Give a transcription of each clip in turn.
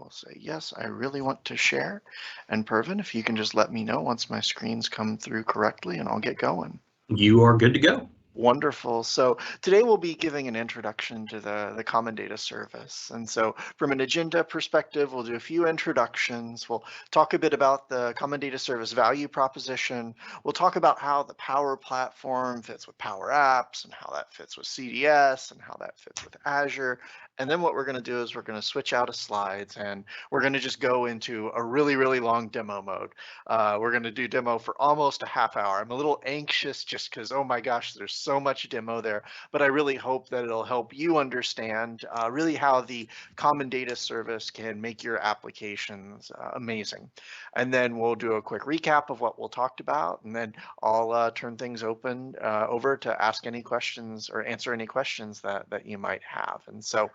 I'll say, yes, I really want to share. And Pervin, if you can just let me know once my screens come through correctly and I'll get going. You are good to go. Wonderful. So today we'll be giving an introduction to the Common Data Service. And so from an agenda perspective, we'll do a few introductions. We'll talk a bit about the Common Data Service value proposition. We'll talk about how the Power Platform fits with Power Apps and how that fits with CDS and how that fits with Azure. And then what we're going to do is we're going to switch out of slides and we're going to just go into a really, really long demo mode. We're going to do demo for almost a half hour. I'm a little anxious just because, oh my gosh, there's so much demo there, but I really hope that it'll help you understand really how the Common Data Service can make your applications amazing. And then we'll do a quick recap of what we'll talked about, and then I'll turn things over to ask any questions or answer any questions that you might have. And so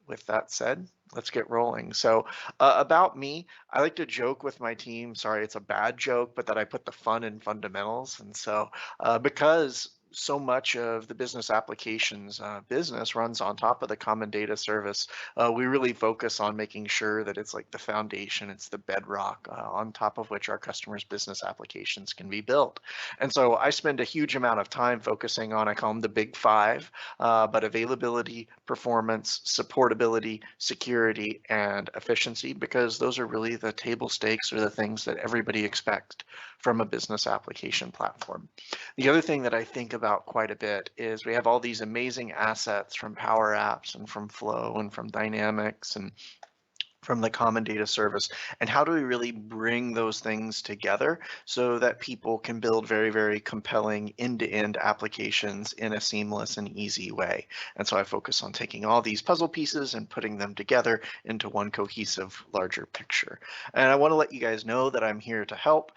with that said, let's get rolling. So about me, I like to joke with my team. Sorry, it's a bad joke, but that I put the fun in fundamentals. And so because so much of the business applications business runs on top of the Common Data Service, we really focus on making sure that it's like the foundation, it's the bedrock on top of which our customers' business applications can be built. And so I spend a huge amount of time focusing on, I call them the big five, but availability, performance, supportability, security, and efficiency, because those are really the table stakes or the things that everybody expects from a business application platform. The other thing that I think about quite a bit is we have all these amazing assets from Power Apps and from Flow and from Dynamics and from the Common Data Service, and how do we really bring those things together so that people can build very, very compelling end-to-end applications in a seamless and easy way. And so I focus on taking all these puzzle pieces and putting them together into one cohesive larger picture. And I want to let you guys know that I'm here to help.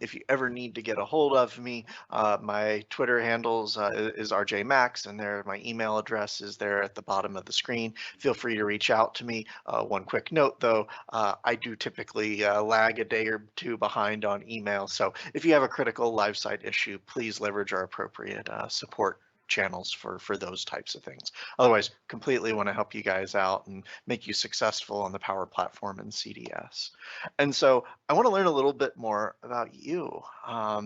If you ever need to get a hold of me, my Twitter handles is RJ Max, and there my email address is there at the bottom of the screen. Feel free to reach out to me. One quick note though, I do typically lag a day or two behind on email. So if you have a critical live site issue, please leverage our appropriate support channels for those types of things. Otherwise, completely want to help you guys out and make you successful on the Power Platform and CDS. And so I want to learn a little bit more about you.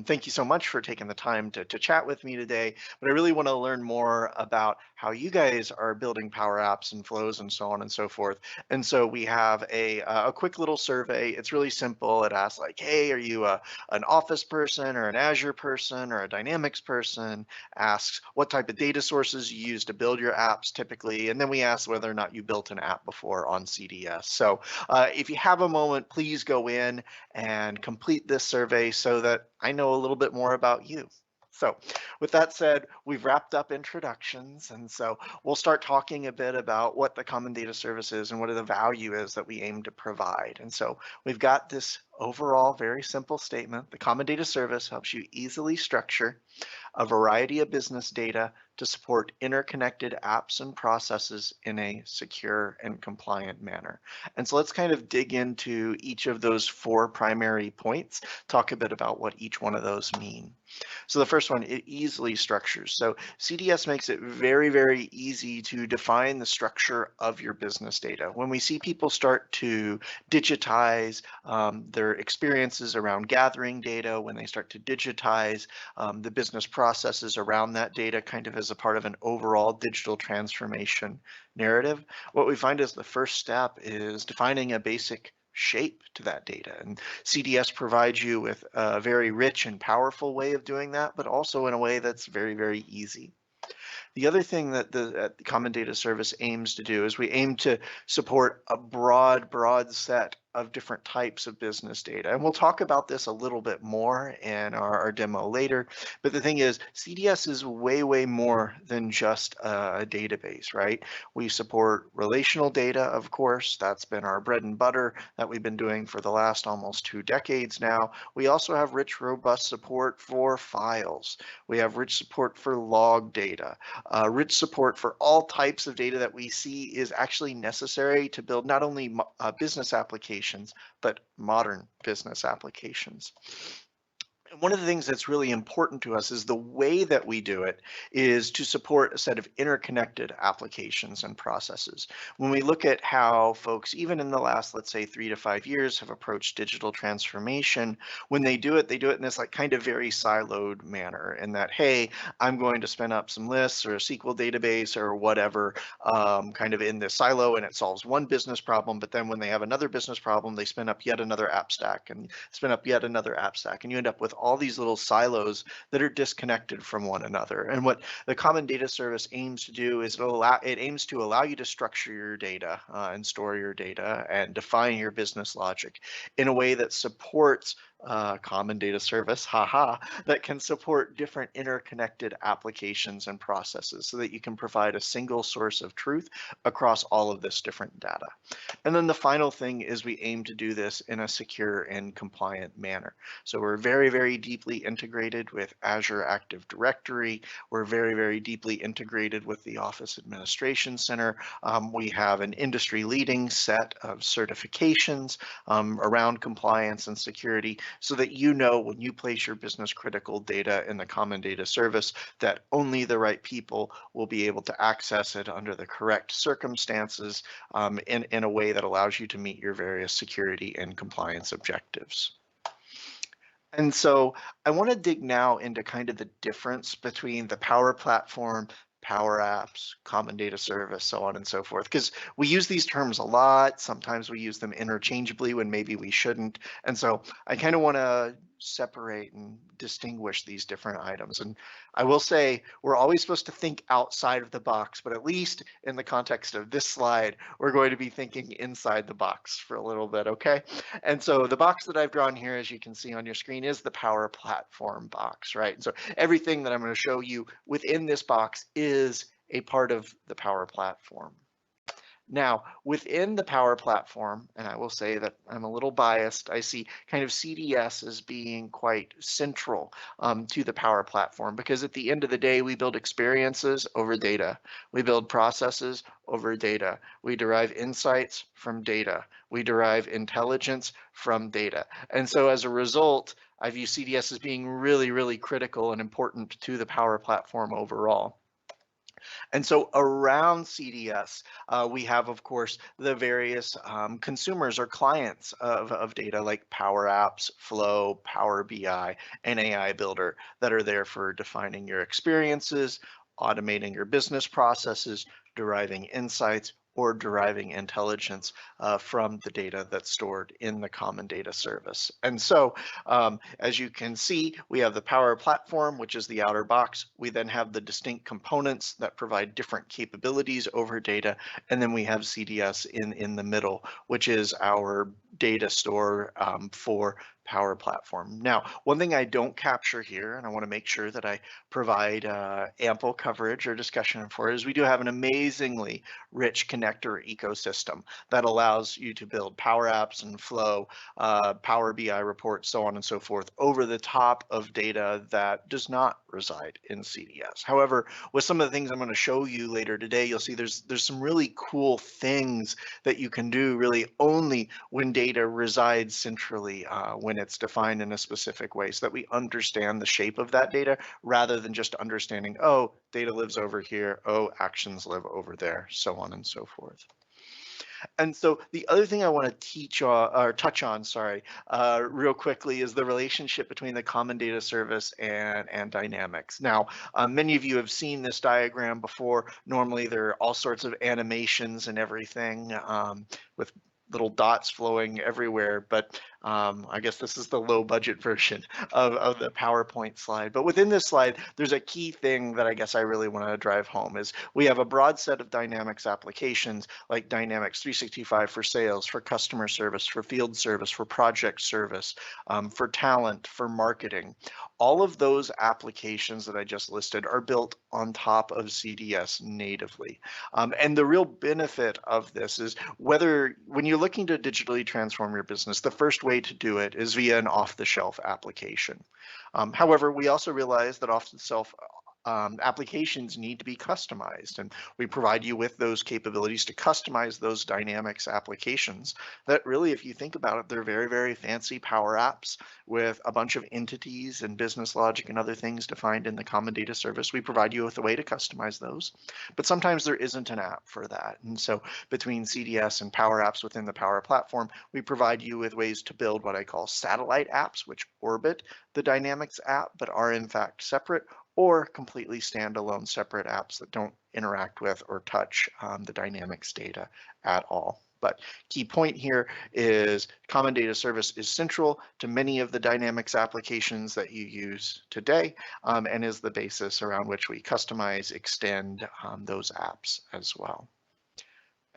Thank you so much for taking the time to chat with me today, but I really want to learn more about how you guys are building Power Apps and flows and so on and so forth. And so we have a quick little survey. It's really simple. It asks like, hey, are you an Office person or an Azure person or a Dynamics person? Asks what type of data sources you use to build your apps typically. And then we ask whether or not you built an app before on CDS. So if you have a moment, please go in and complete this survey so that I know a little bit more about you. So with that said, we've wrapped up introductions, and so we'll start talking a bit about what the Common Data Service is and what the value is that we aim to provide. And so we've got this overall very simple statement. The Common Data Service helps you easily structure a variety of business data to support interconnected apps and processes in a secure and compliant manner. And so let's kind of dig into each of those four primary points, talk a bit about what each one of those mean. So the first one, it easily structures. So CDS makes it very, very easy to define the structure of your business data. When we see people start to digitize their experiences around gathering data, when they start to digitize the business processes around that data, kind of as a part of an overall digital transformation narrative, what we find is the first step is defining a basic shape to that data. And CDS provides you with a very rich and powerful way of doing that, but also in a way that's very, very easy. The other thing that the Common Data Service aims to do is we aim to support a broad set of different types of business data. And we'll talk about this a little bit more in our demo later. But the thing is, CDS is way more than just a database, right? We support relational data, of course. That's been our bread and butter that we've been doing for the last almost 2 decades now. We also have rich, robust support for files. We have rich support for log data. Rich support for all types of data that we see is actually necessary to build not only business applications, but modern business applications. And one of the things that's really important to us is the way that we do it is to support a set of interconnected applications and processes. When we look at how folks, even in the last, let's say, 3 to 5 years, have approached digital transformation, when they do it in this like kind of very siloed manner. In that, hey, I'm going to spin up some lists or a SQL database or whatever, kind of in this silo, and it solves one business problem. But then when they have another business problem, they spin up yet another app stack and spin up yet another app stack, and you end up with all these little silos that are disconnected from one another. And what the Common Data Service aims to do is it aims to allow you to structure your data and store your data and define your business logic in a way that supports common data service, haha, that can support different interconnected applications and processes so that you can provide a single source of truth across all of this different data. And then the final thing is we aim to do this in a secure and compliant manner. So we're very, very deeply integrated with Azure Active Directory. We're very, very deeply integrated with the Office Administration Center. We have an industry leading set of certifications around compliance and security so that you know when you place your business critical data in the Common Data Service that only the right people will be able to access it under the correct circumstances in a way that allows you to meet your various security and compliance objectives. And so I want to dig now into kind of the difference between the Power Platform, Power Apps, Common Data Service, so on and so forth, because we use these terms a lot. Sometimes we use them interchangeably when maybe we shouldn't. And so I kind of want to separate and distinguish these different items. And I will say we're always supposed to think outside of the box, but at least in the context of this slide, we're going to be thinking inside the box for a little bit, okay? And so the box that I've drawn here, as you can see on your screen, is the Power Platform box, right? And so everything that I'm going to show you within this box is a part of the Power Platform. Now, within the Power Platform, and I will say that I'm a little biased, I see kind of CDS as being quite central to the Power Platform because at the end of the day, we build experiences over data. We build processes over data. We derive insights from data. We derive intelligence from data. And so as a result, I view CDS as being really, really critical and important to the Power Platform overall. And so around CDS, we have, of course, the various consumers or clients of data like Power Apps, Flow, Power BI, and AI Builder that are there for defining your experiences, automating your business processes, deriving insights, or deriving intelligence from the data that's stored in the Common Data Service. And so, as you can see, we have the Power Platform, which is the outer box. We then have the distinct components that provide different capabilities over data. And then we have CDS in the middle, which is our data store for Power Platform. Now, one thing I don't capture here, and I want to make sure that I provide ample coverage or discussion for, is we do have an amazingly rich connector ecosystem that allows you to build Power Apps and Flow, Power BI reports, so on and so forth, over the top of data that does not reside in CDS. However, with some of the things I'm going to show you later today, you'll see there's some really cool things that you can do really only when data resides centrally, when it's defined in a specific way, so that we understand the shape of that data rather than just understanding, oh, data lives over here, oh, actions live over there, so on and so forth. And so the other thing I want to teach or touch on, sorry, real quickly is the relationship between the Common Data Service and Dynamics. Now, many of you have seen this diagram before. Normally, there are all sorts of animations and everything with little dots flowing everywhere, but I guess this is the low budget version of the PowerPoint slide. But within this slide, there's a key thing that I guess I really want to drive home is we have a broad set of Dynamics applications like Dynamics 365 for sales, for customer service, for field service, for project service, for talent, for marketing. All of those applications that I just listed are built on top of CDS natively. And the real benefit of this is when you're looking to digitally transform your business, the first way to do it is via an off-the-shelf application. However, we also realize that applications need to be customized, and we provide you with those capabilities to customize those Dynamics applications that really, if you think about it, they're very, very fancy Power Apps with a bunch of entities and business logic and other things defined in the Common Data Service. We provide you with a way to customize those, but sometimes there isn't an app for that. And so between CDS and Power Apps within the Power Platform, we provide you with ways to build what I call satellite apps, which orbit the Dynamics app, but are in fact separate, or completely standalone separate apps that don't interact with or touch the Dynamics data at all. But key point here is Common Data Service is central to many of the Dynamics applications that you use today, and is the basis around which we customize, extend those apps as well.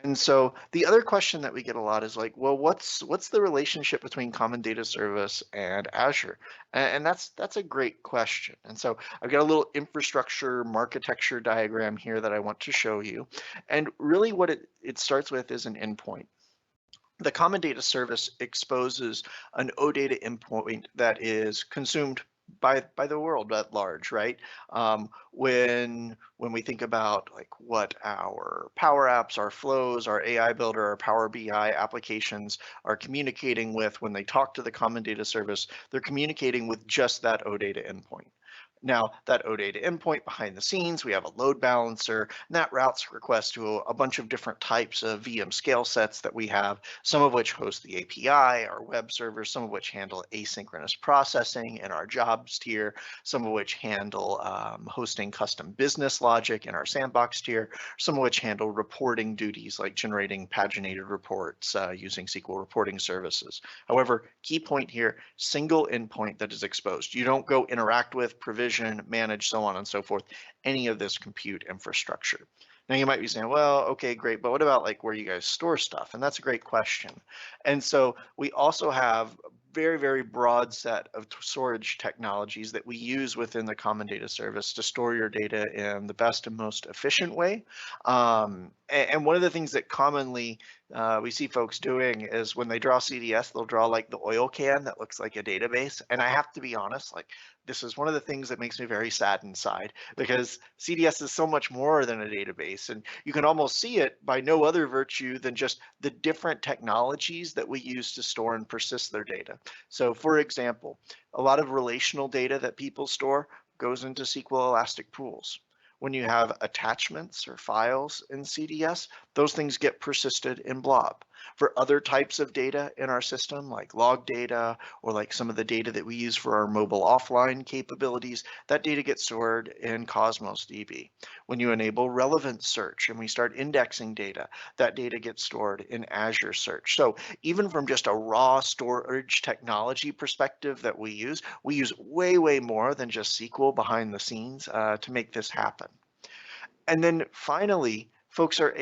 And so the other question that we get a lot is like, well, what's the relationship between Common Data Service and Azure? And that's a great question. And so I've got a little infrastructure architecture diagram here that I want to show you. And really what it starts with is an endpoint. The Common Data Service exposes an OData endpoint that is consumed by the world at large, right? When we think about like what our Power Apps, our Flows, our AI Builder, our Power BI applications are communicating with when they talk to the Common Data Service, they're communicating with just that OData endpoint. Now, that OData endpoint behind the scenes, we have a load balancer, and that routes requests to a bunch of different types of VM scale sets that we have, some of which host the API, our web servers, some of which handle asynchronous processing in our jobs tier, some of which handle hosting custom business logic in our sandbox tier, some of which handle reporting duties like generating paginated reports using SQL reporting services. However, key point here, single endpoint that is exposed. You don't go interact with, provision, manage, so on and so forth, any of this compute infrastructure. Now you might be saying, well, okay, great, but what about like where you guys store stuff? And that's a great question. And so we also have a very, very broad set of storage technologies that we use within the Common Data Service to store your data in the best and most efficient way. And one of the things that commonly we see folks doing is when they draw CDS, they'll draw like the oil can that looks like a database. And I have to be honest, like this is one of the things that makes me very sad inside, because CDS is so much more than a database, and you can almost see it by no other virtue than just the different technologies that we use to store and persist their data. So for example, a lot of relational data that people store goes into SQL Elastic pools. When you have attachments or files in CDS, those things get persisted in blob. For other types of data in our system, like log data or like some of the data that we use for our mobile offline capabilities, that data gets stored in Cosmos DB. When you enable relevant search and we start indexing data, that data gets stored in Azure Search. So even from just a raw storage technology perspective that we use way, way more than just SQL behind the scenes to make this happen. And then finally, folks are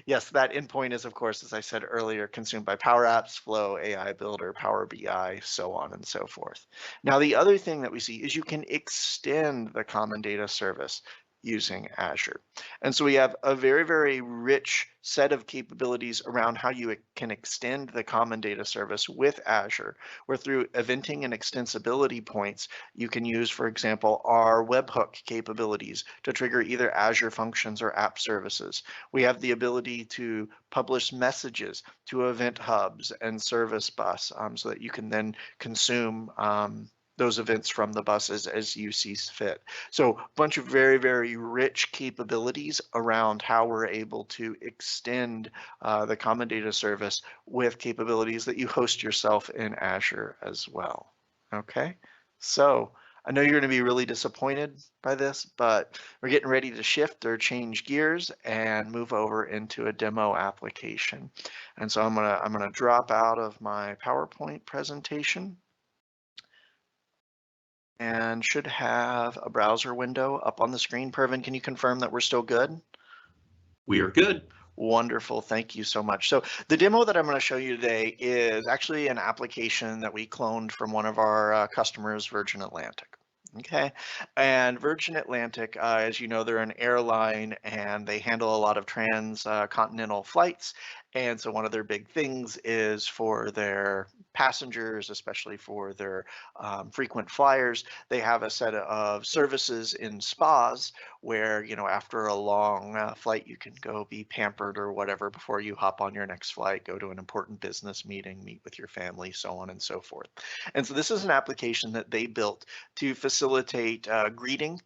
yes, that endpoint is, of course, as I said earlier, consumed by Power Apps, Flow, AI Builder, Power BI, so on and so forth. Now, the other thing that we see is you can extend the Common Data Service using Azure. And so we have a very, very rich set of capabilities around how you can extend the Common Data Service with Azure, where through eventing and extensibility points, you can use, for example, our webhook capabilities to trigger either Azure functions or app services. We have the ability to publish messages to event hubs and service bus so that you can then consume those events from the buses as you see fit. So a bunch of very, very rich capabilities around how we're able to extend the Common Data Service with capabilities that you host yourself in Azure as well. Okay, so I know you're going to be really disappointed by this, but we're getting ready to shift or change gears and move over into a demo application. And so I'm gonna drop out of my PowerPoint presentation and should have a browser window up on the screen. Pervin, can you confirm that we're still good? We are good. Wonderful, thank you so much. So the demo that I'm going to show you today is actually an application that we cloned from one of our customers, Virgin Atlantic. Okay, and Virgin Atlantic, as you know, they're an airline and they handle a lot of transcontinental flights. And so one of their big things is for their passengers, especially for their frequent flyers, they have a set of services in spas where, after a long flight, you can go be pampered or whatever before you hop on your next flight, go to an important business meeting, meet with your family, so on and so forth. And so this is an application that they built to facilitate greeting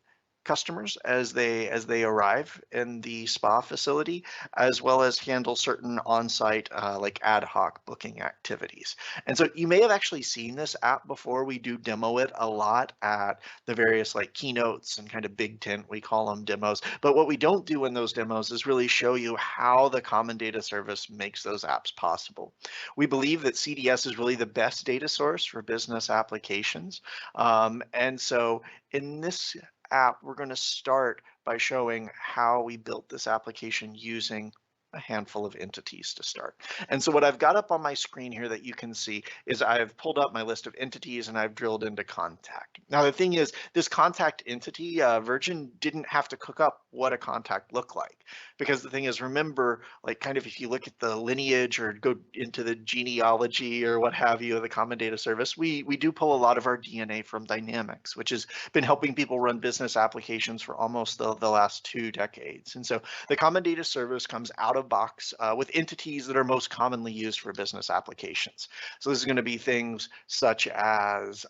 customers as they arrive in the spa facility, as well as handle certain on-site like ad hoc booking activities. And so you may have actually seen this app before. We do demo it a lot at the various like keynotes and kind of big tent, we call them demos. But what we don't do in those demos is really show you how the Common Data Service makes those apps possible. We believe that CDS is really the best data source for business applications. And so in this app, we're going to start by showing how we built this application using a handful of entities to start. And so what I've got up on my screen here that you can see is I've pulled up my list of entities and I've drilled into contact. Now the thing is, this contact entity, Virgin didn't have to cook up what a contact looked like, because the thing is, remember, like kind of if you look at the lineage or go into the genealogy or what have you of the Common Data Service, we do pull a lot of our DNA from Dynamics, which has been helping people run business applications for almost the last 2 decades. And so the Common Data Service comes out of box with entities that are most commonly used for business applications. So this is going to be things such as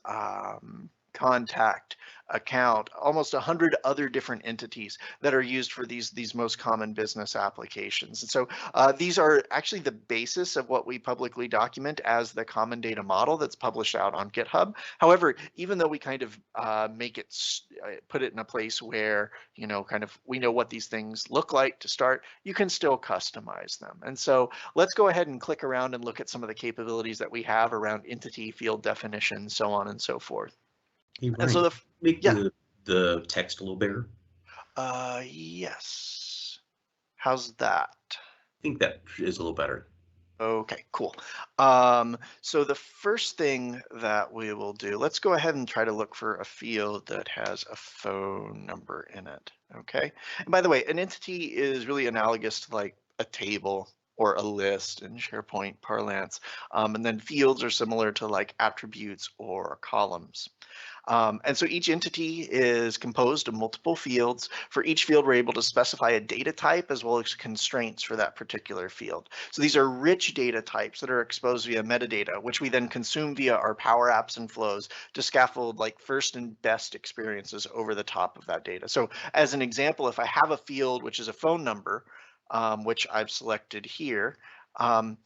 contact, account, almost 100 other different entities that are used for these most common business applications. And so these are actually the basis of what we publicly document as the common data model that's published out on GitHub. However, even though we kind of make it, put it in a place where, kind of we know what these things look like to start, you can still customize them. And so let's go ahead and click around and look at some of the capabilities that we have around entity, field definition, so on and so forth. Hey, And Ryan, so make yeah, the text a little bigger. yes. How's that? I think that is a little better. Okay, cool. So the first thing that we will do, let's go ahead and try to look for a field that has a phone number in it. Okay. And by the way, an entity is really analogous to like a table or a list in SharePoint parlance. And then fields are similar to like attributes or columns. And so each entity is composed of multiple fields. For each field, we're able to specify a data type as well as constraints for that particular field. So these are rich data types that are exposed via metadata, which we then consume via our Power Apps and flows to scaffold like first and best experiences over the top of that data. So as an example, if I have a field which is a phone number, which I've selected here,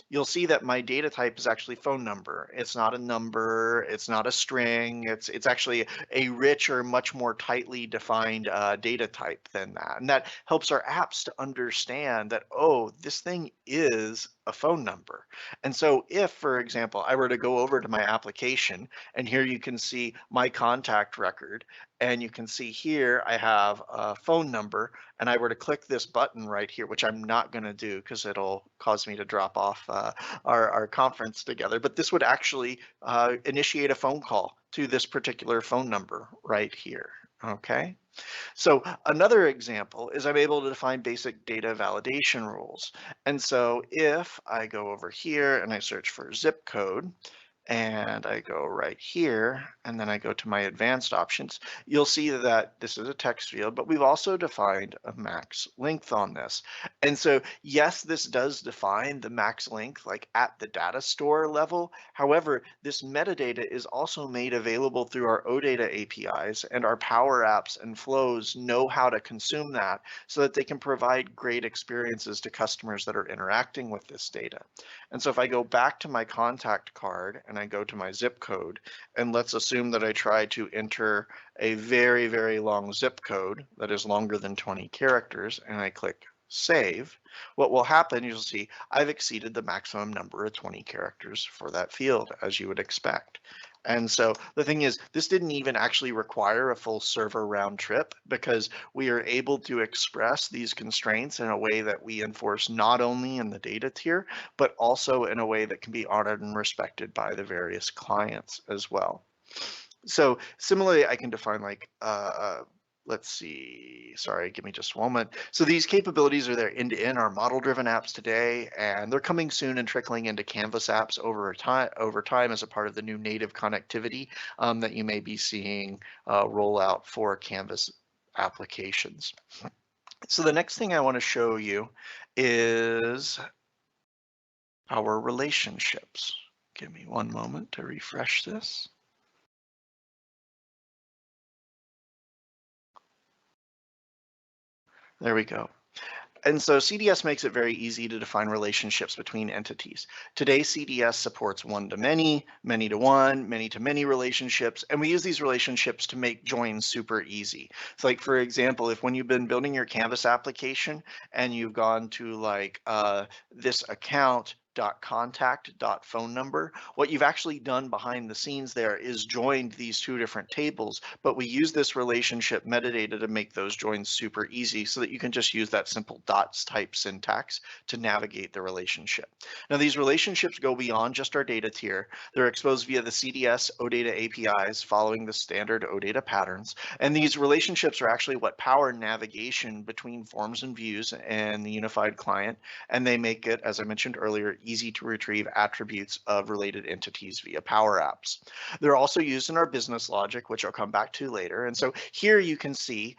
you'll see that my data type is actually phone number. It's not a number, it's not a string, it's actually a richer, much more tightly defined data type than that. And that helps our apps to understand that, oh, this thing is a phone number. And so if, for example, I were to go over to my application, and here you can see my contact record, and you can see here I have a phone number, and I were to click this button right here, which I'm not going to do because it'll cause me to drop off our conference together, but this would actually initiate a phone call to this particular phone number right here. Okay. So another example is I'm able to define basic data validation rules. And so if I go over here and I search for zip code, and I go right here, and then I go to my advanced options, you'll see that this is a text field, but we've also defined a max length on this. And so, yes, this does define the max length like at the data store level. However, this metadata is also made available through our OData APIs, and our Power Apps and flows know how to consume that so that they can provide great experiences to customers that are interacting with this data. And so if I go back to my contact card and I go to my zip code, and let's assume that I try to enter a very, very long zip code that is longer than 20 characters, and I click save, what will happen, you'll see I've exceeded the maximum number of 20 characters for that field, as you would expect. And so the thing is, this didn't even actually require a full server round trip, because we are able to express these constraints in a way that we enforce not only in the data tier, but also in a way that can be honored and respected by the various clients as well. So similarly, I can define let's see, sorry, give me just a moment. So these capabilities are there end-to-end, our model-driven apps today, and they're coming soon and trickling into Canvas apps over time as a part of the new native connectivity that you may be seeing roll out for Canvas applications. So the next thing I want to show you is our relationships. Give me one moment to refresh this. There we go. And so CDS makes it very easy to define relationships between entities. Today, CDS supports one-to-many, many-to-one, many-to-many relationships, and we use these relationships to make joins super easy. So like, for example, if when you've been building your Canvas application and you've gone to like this account contact phone number, what you've actually done behind the scenes there is joined these two different tables, but we use this relationship metadata to make those joins super easy so that you can just use that simple dots type syntax to navigate the relationship. Now these relationships go beyond just our data tier. They're exposed via the CDS OData APIs following the standard OData patterns, and these relationships are actually what power navigation between forms and views and the unified client, and they make it, as I mentioned earlier, easy to retrieve attributes of related entities via Power Apps. They're also used in our business logic, which I'll come back to later. And so here you can see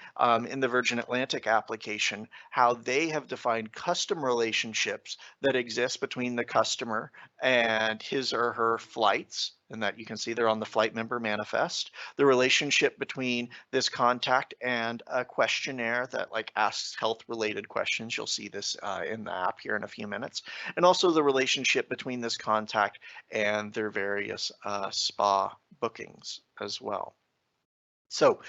in the Virgin Atlantic application how they have defined custom relationships that exist between the customer and his or her flights, and that you can see they're on the flight member manifest. The relationship between this contact and a questionnaire that like asks health related questions. You'll see this in the app here in a few minutes. And also the relationship between this contact and their various spa bookings as well. So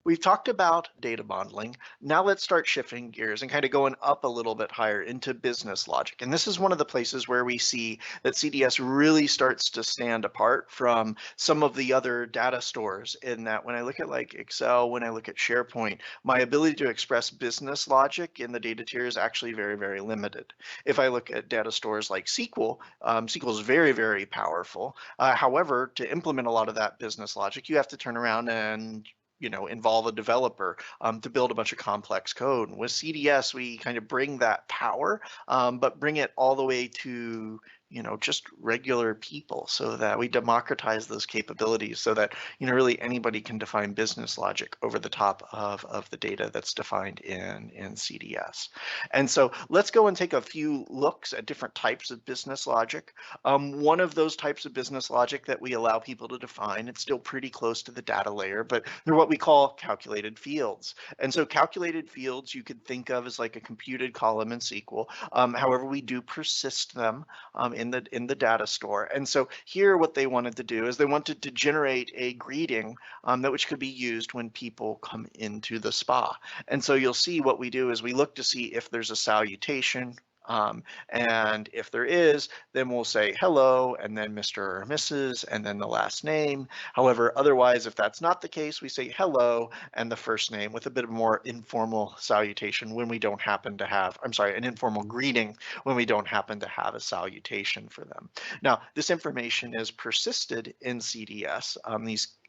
we've talked about data modeling. Now let's start shifting gears and kind of going up a little bit higher into business logic. And this is one of the places where we see that CDS really starts to stand apart from some of the other data stores, in that when I look at like Excel, when I look at SharePoint, my ability to express business logic in the data tier is actually very, very limited. If I look at data stores like SQL, SQL is very, very powerful. However, to implement a lot of that business logic, you have to turn around and involve a developer to build a bunch of complex code. With CDS, we kind of bring that power, but bring it all the way to just regular people, so that we democratize those capabilities so that really anybody can define business logic over the top of the data that's defined in CDS. And so let's go and take a few looks at different types of business logic. One of those types of business logic that we allow people to define, it's still pretty close to the data layer, but they're what we call calculated fields. And so calculated fields you could think of as like a computed column in SQL. However, we do persist them in the data store. And so here what they wanted to do is they wanted to generate a greeting that which could be used when people come into the spa. And so you'll see what we do is we look to see if there's a salutation. And if there is, then we'll say hello, and then Mr. or Mrs., and then the last name. However, otherwise, if that's not the case, we say hello and the first name with a bit of more informal salutation when we don't happen to have, I'm sorry, an informal greeting when we don't happen to have a salutation for them. Now, this information is persisted in CDS,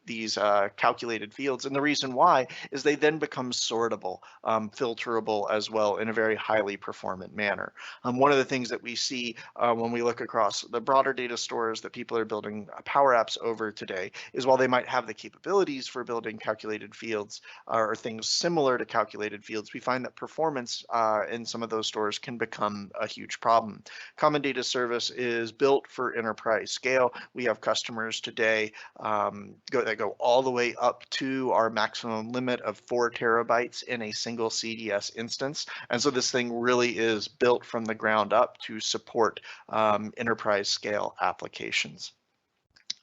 these calculated fields. And the reason why is they then become sortable, filterable as well in a very highly performant manner. One of the things that we see when we look across the broader data stores that people are building Power Apps over today is, while they might have the capabilities for building calculated fields or things similar to calculated fields, we find that performance in some of those stores can become a huge problem. Common Data Service is built for enterprise scale. We have customers today that go all the way up to our maximum limit of 4 terabytes in a single CDS instance. And so this thing really is built from the ground up to support enterprise scale applications.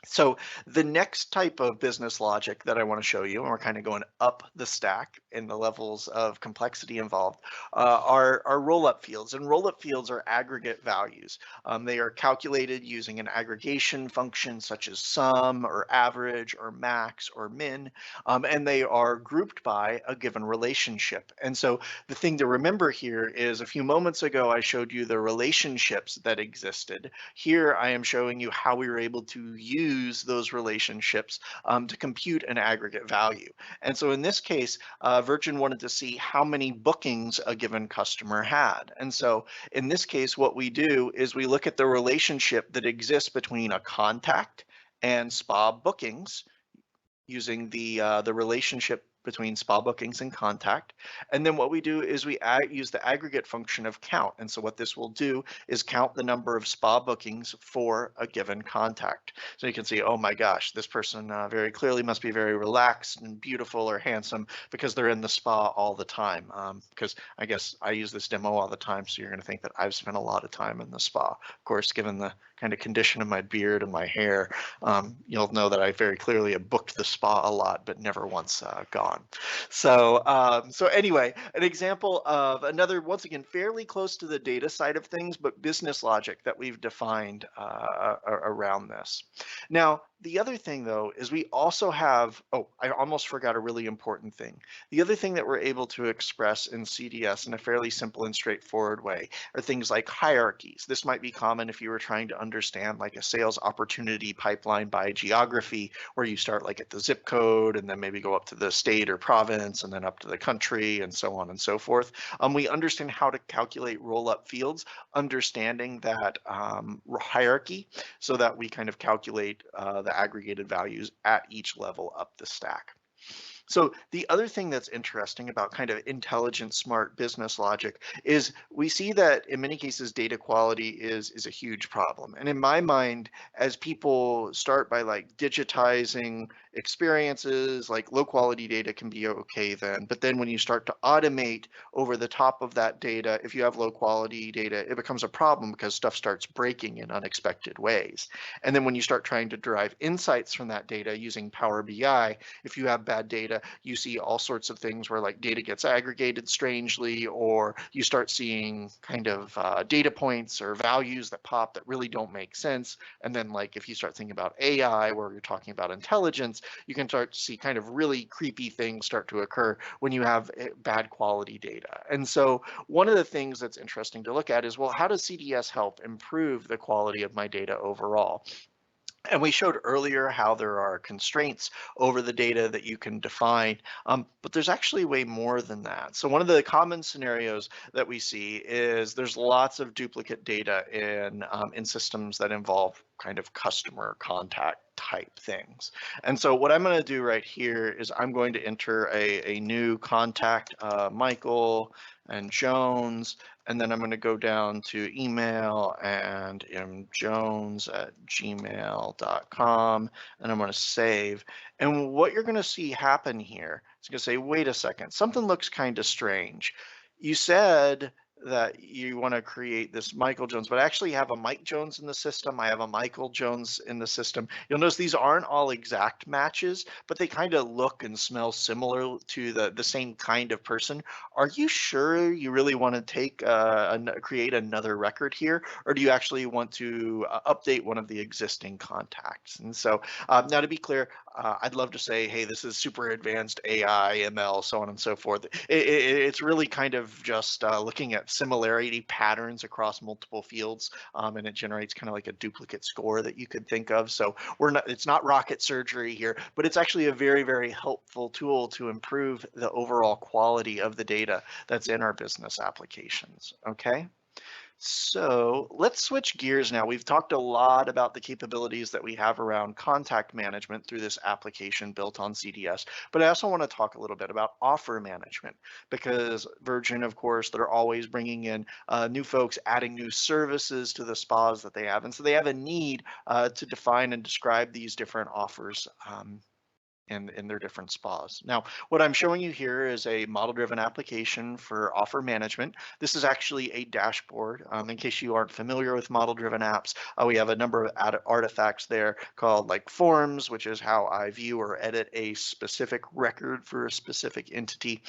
So the next type of business logic that I want to show you, and we're kind of going up the stack in the levels of complexity involved, are roll-up fields. And roll-up fields are aggregate values. They are calculated using an aggregation function such as sum or average or max or min, and they are grouped by a given relationship. And so the thing to remember here is, a few moments ago I showed you the relationships that existed. Here I am showing you how we were able to use use those relationships to compute an aggregate value. And so in this case, Virgin wanted to see how many bookings a given customer had. And so in this case, what we do is we look at the relationship that exists between a contact and spa bookings using the relationship between spa bookings and contact. And then what we do is we use the aggregate function of count. And so what this will do is count the number of spa bookings for a given contact. So you can see, oh my gosh, this person very clearly must be very relaxed and beautiful or handsome because they're in the spa all the time. Because I guess I use this demo all the time, so you're going to think that I've spent a lot of time in the spa. Of course, given the kind of condition of my beard and my hair, you'll know that I very clearly have booked the spa a lot, but never once gone. So anyway, an example of another, once again, fairly close to the data side of things, but business logic that we've defined around this. Now, the other thing though is we also have, oh, I almost forgot a really important thing. The other thing that we're able to express in CDS in a fairly simple and straightforward way are things like hierarchies. This might be common if you were trying to understand like a sales opportunity pipeline by geography, where you start like at the zip code and then maybe go up to the state or province and then up to the country and so on and so forth. We understand how to calculate roll-up fields, understanding that hierarchy, so that we kind of calculate the aggregated values at each level up the stack. So the other thing that's interesting about kind of intelligent, smart business logic is we see that in many cases data quality is a huge problem. And in my mind, as people start by like digitizing experiences, like low quality data can be okay then. But then when you start to automate over the top of that data, if you have low quality data, it becomes a problem because stuff starts breaking in unexpected ways. And then when you start trying to derive insights from that data using Power BI, if you have bad data, you see all sorts of things where like data gets aggregated strangely, or you start seeing kind of data points or values that pop that really don't make sense. And then like if you start thinking about AI, where you're talking about intelligence, you can start to see kind of really creepy things start to occur when you have bad quality data. And so one of the things that's interesting to look at is, well, how does CDS help improve the quality of my data overall? And we showed earlier how there are constraints over the data that you can define, but there's actually way more than that. So one of the common scenarios that we see is there's lots of duplicate data in systems that involve kind of customer contact type things. And so what I'm going to do right here is I'm going to enter a new contact, Michael and Jones, and then I'm going to go down to email and mjones@gmail.com, and I'm going to save. And what you're going to see happen here is going to say, wait a second, something looks kind of strange. You said that you want to create this Michael Jones, but I actually have a Mike Jones in the system. I have a Michael Jones in the system. You'll notice these aren't all exact matches, but they kind of look and smell similar to the same kind of person. Are you sure you really want to take create another record here, or do you actually want to update one of the existing contacts? And so now to be clear, I'd love to say, hey, this is super advanced AI, ML, so on and so forth. It's really kind of just looking at similarity patterns across multiple fields, and it generates kind of like a duplicate score that you could think of. So it's not rocket surgery here, but it's actually a very, very helpful tool to improve the overall quality of the data that's in our business applications. Okay. So let's switch gears now. We've talked a lot about the capabilities that we have around contact management through this application built on CDS, but I also want to talk a little bit about offer management, because Virgin, of course, they're always bringing in new folks, adding new services to the spas that they have. And so they have a need to define and describe these different offers in their different spas. Now, what I'm showing you here is a model-driven application for offer management. This is actually a dashboard. In case you aren't familiar with model-driven apps, we have a number of artifacts there called like forms, which is how I view or edit a specific record for a specific entity.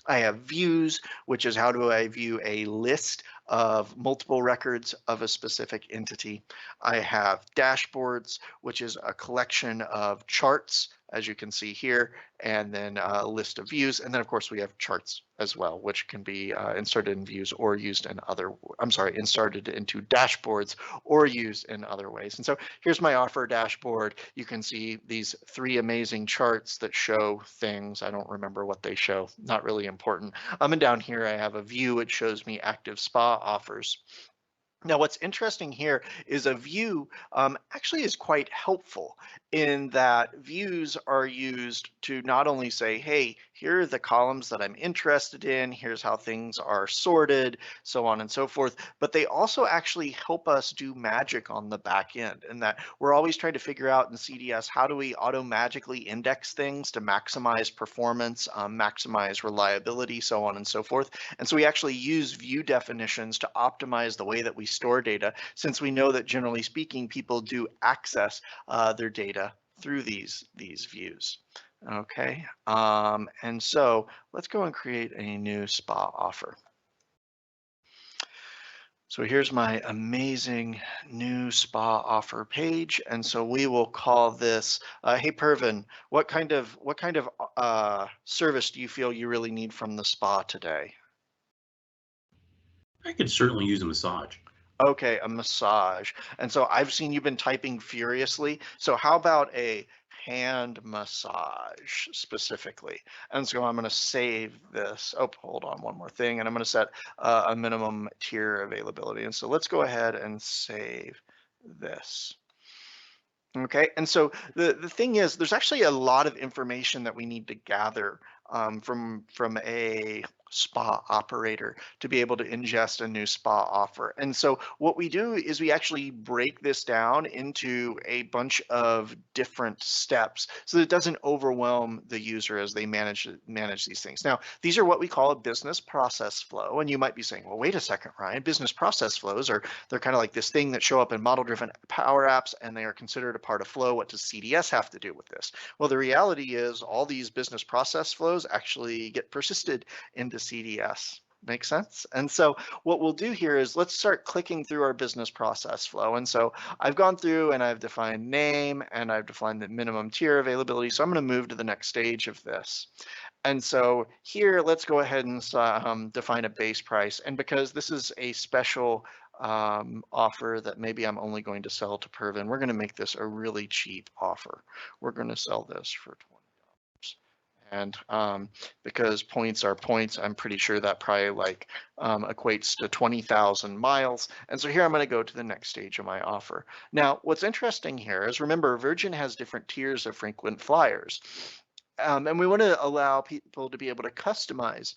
I have views, which is how do I view a list of multiple records of a specific entity. I have dashboards, which is a collection of charts as you can see here, and then a list of views. And then of course we have charts as well, which can be inserted in views or used in other, I'm sorry, inserted into dashboards or used in other ways. And so here's my offer dashboard. You can see these three amazing charts that show things. I don't remember what they show, not really important. And down here I have a view. It shows me active spa offers. Now, what's interesting here is a view actually is quite helpful in that views are used to not only say, hey, here are the columns that I'm interested in, here's how things are sorted, so on and so forth, but they also actually help us do magic on the back end, and that we're always trying to figure out in CDS, how do we auto-magically index things to maximize performance, maximize reliability, so on and so forth. And so we actually use view definitions to optimize the way that we store data, since we know that generally speaking, people do access their data through these views. Okay, and so let's go and create a new spa offer. So here's my amazing new spa offer page, and so we will call this. Hey Pervin, what kind of service do you feel you really need from the spa today? I could certainly use a massage. Okay, a massage. And so I've seen you've been typing furiously. So how about a hand massage specifically? And so I'm going to save this. Oh, hold on, one more thing. And I'm going to set a minimum tier availability. And so let's go ahead and save this. Okay, and so the thing is, there's actually a lot of information that we need to gather from a spa operator to be able to ingest a new spa offer. And so what we do is we actually break this down into a bunch of different steps so that it doesn't overwhelm the user as they manage these things. Now, these are what we call a business process flow. And you might be saying, well, wait a second, Ryan, business process flows they're kind of like this thing that show up in model-driven Power Apps, and they are considered a part of flow. What does CDS have to do with this? Well, the reality is all these business process flows actually get persisted into CDS. Make sense? And so what we'll do here is let's start clicking through our business process flow. And so I've gone through and I've defined name and I've defined the minimum tier availability. So I'm going to move to the next stage of this. And so here, let's go ahead and define a base price. And because this is a special offer that maybe I'm only going to sell to Pervin, we're going to make this a really cheap offer. We're going to sell this for $20. And because points are points, I'm pretty sure that probably like equates to 20,000 miles. And so here I'm going to go to the next stage of my offer. Now, what's interesting here is, remember, Virgin has different tiers of frequent flyers. And we want to allow people to be able to customize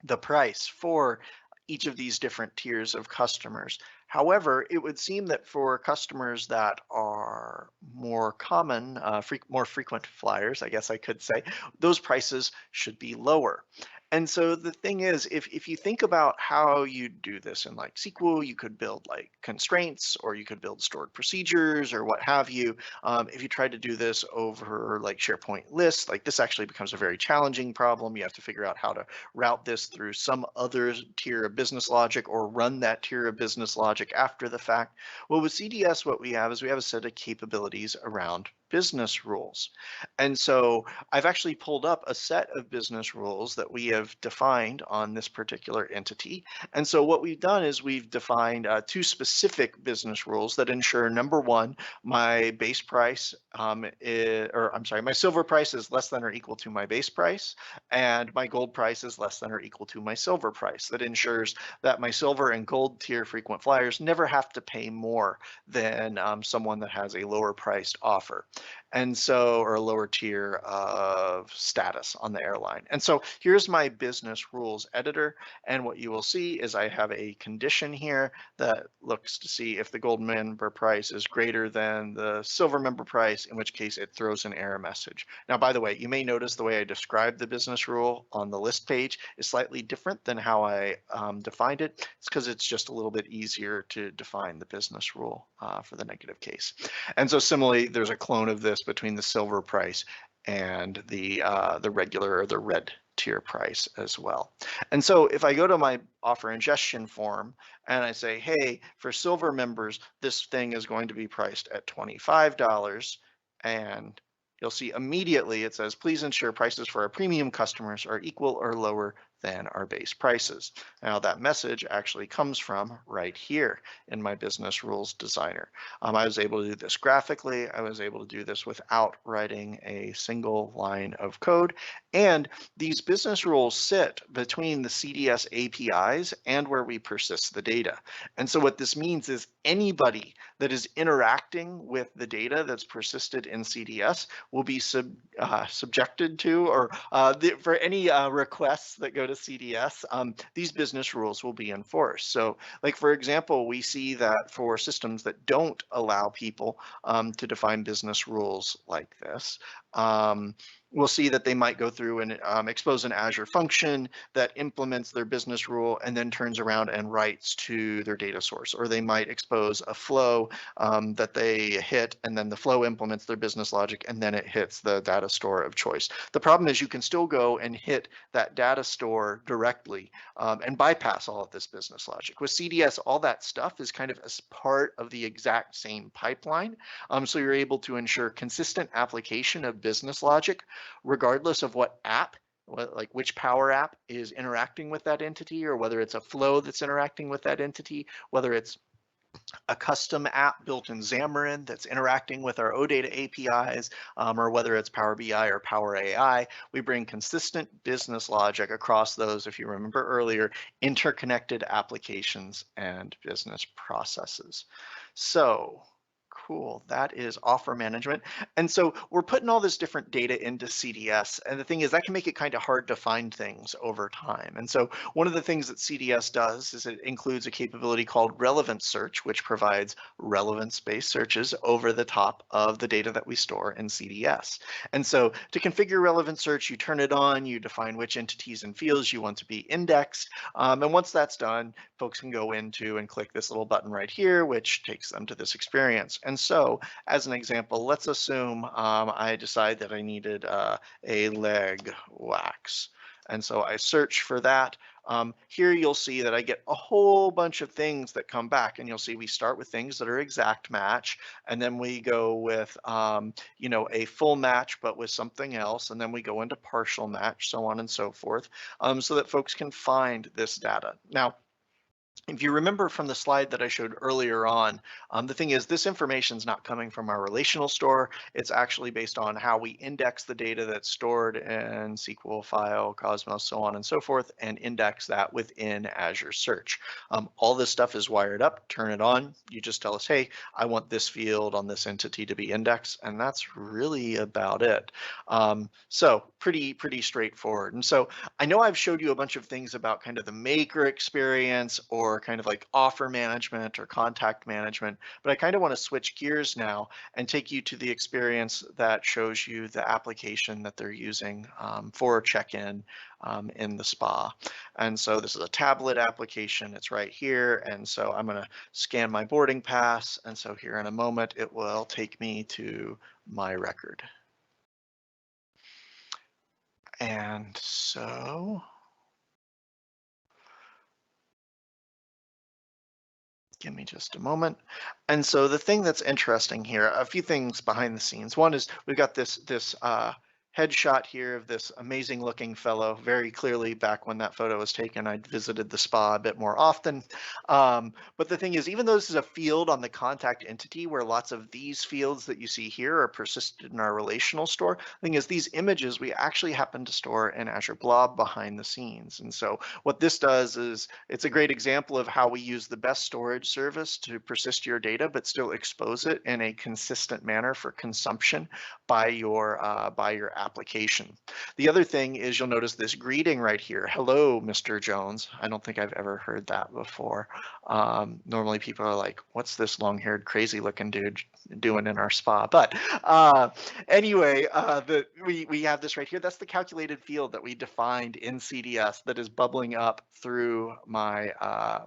the price for each of these different tiers of customers. However, it would seem that for customers that are more common, more frequent flyers, I guess I could say, those prices should be lower. And so the thing is, if you think about how you do this in like SQL, you could build like constraints, or you could build stored procedures, or what have you. If you try to do this over like SharePoint lists, like this actually becomes a very challenging problem. You have to figure out how to route this through some other tier of business logic or run that tier of business logic after the fact. Well, with CDS, what we have is we have a set of capabilities around business rules. And so I've actually pulled up a set of business rules that we have defined on this particular entity. And so what we've done is we've defined two specific business rules that ensure, number one, my base price my silver price is less than or equal to my base price, and my gold price is less than or equal to my silver price. That ensures that my silver and gold tier frequent flyers never have to pay more than someone that has a lower priced offer. And so, or a lower tier of status on the airline. And so here's my business rules editor. And what you will see is I have a condition here that looks to see if the gold member price is greater than the silver member price, in which case it throws an error message. Now, by the way, you may notice the way I described the business rule on the list page is slightly different than how I defined it. It's because it's just a little bit easier to define the business rule for the negative case. And so similarly, there's a clone of this between the silver price and the regular or the red tier price as well. And so if I go to my offer ingestion form and I say, hey, for silver members, this thing is going to be priced at $25, and you'll see immediately it says, please ensure prices for our premium customers are equal or lower than our base prices. Now that message actually comes from right here in my business rules designer. I was able to do this graphically. I was able to do this without writing a single line of code. And these business rules sit between the CDS APIs and where we persist the data. And so what this means is anybody that is interacting with the data that's persisted in CDS will be subjected to, or for any requests that go to CDS, these business rules will be enforced. So like, for example, we see that for systems that don't allow people to define business rules like this, we'll see that they might go through and expose an Azure function that implements their business rule and then turns around and writes to their data source. Or they might expose a flow that they hit, and then the flow implements their business logic, and then it hits the data store of choice. The problem is you can still go and hit that data store directly and bypass all of this business logic. With CDS, all that stuff is kind of as part of the exact same pipeline. So you're able to ensure consistent application of business logic, regardless of what app, like which Power App is interacting with that entity, or whether it's a flow that's interacting with that entity, whether it's a custom app built in Xamarin that's interacting with our OData APIs, or whether it's Power BI or Power AI. We bring consistent business logic across those, if you remember earlier, interconnected applications and business processes. So cool, that is offer management. And so we're putting all this different data into CDS. And the thing is, that can make it kind of hard to find things over time. And so one of the things that CDS does is it includes a capability called relevance search, which provides relevance-based searches over the top of the data that we store in CDS. And so to configure relevance search, you turn it on, you define which entities and fields you want to be indexed. And once that's done, folks can go into and click this little button right here, which takes them to this experience. And so as an example, let's assume I decide that I needed a leg wax. And so I search for that. Here you'll see that I get a whole bunch of things that come back, and you'll see we start with things that are exact match, and then we go with you know, a full match but with something else, and then we go into partial match, so on and so forth, so that folks can find this data. Now, if you remember from the slide that I showed earlier on, the thing is, this information is not coming from our relational store. It's actually based on how we index the data that's stored in SQL file, Cosmos, so on and so forth, and index that within Azure Search. All this stuff is wired up. Turn it on. You just tell us, hey, I want this field on this entity to be indexed, and that's really about it. So pretty straightforward. And so I know I've showed you a bunch of things about kind of the maker experience, or kind of like offer management or contact management, but I kind of want to switch gears now and take you to the experience that shows you the application that they're using for check-in in the spa. And so this is a tablet application. It's right here. And so I'm going to scan my boarding pass. And so here in a moment, it will take me to my record. And so give me just a moment. And so the thing that's interesting here, a few things behind the scenes. One is we've got this headshot here of this amazing looking fellow. Very clearly, back when that photo was taken, I visited the spa a bit more often. But the thing is, even though this is a field on the contact entity where lots of these fields that you see here are persisted in our relational store, the thing is, these images we actually happen to store in Azure Blob behind the scenes. And so what this does is, it's a great example of how we use the best storage service to persist your data, but still expose it in a consistent manner for consumption by your application. The other thing is, you'll notice this greeting right here. Hello, Mr. Jones. I don't think I've ever heard that before. Normally people are like, what's this long-haired, crazy-looking dude doing in our spa? But anyway, we have this right here. That's the calculated field that we defined in CDS that is bubbling up through my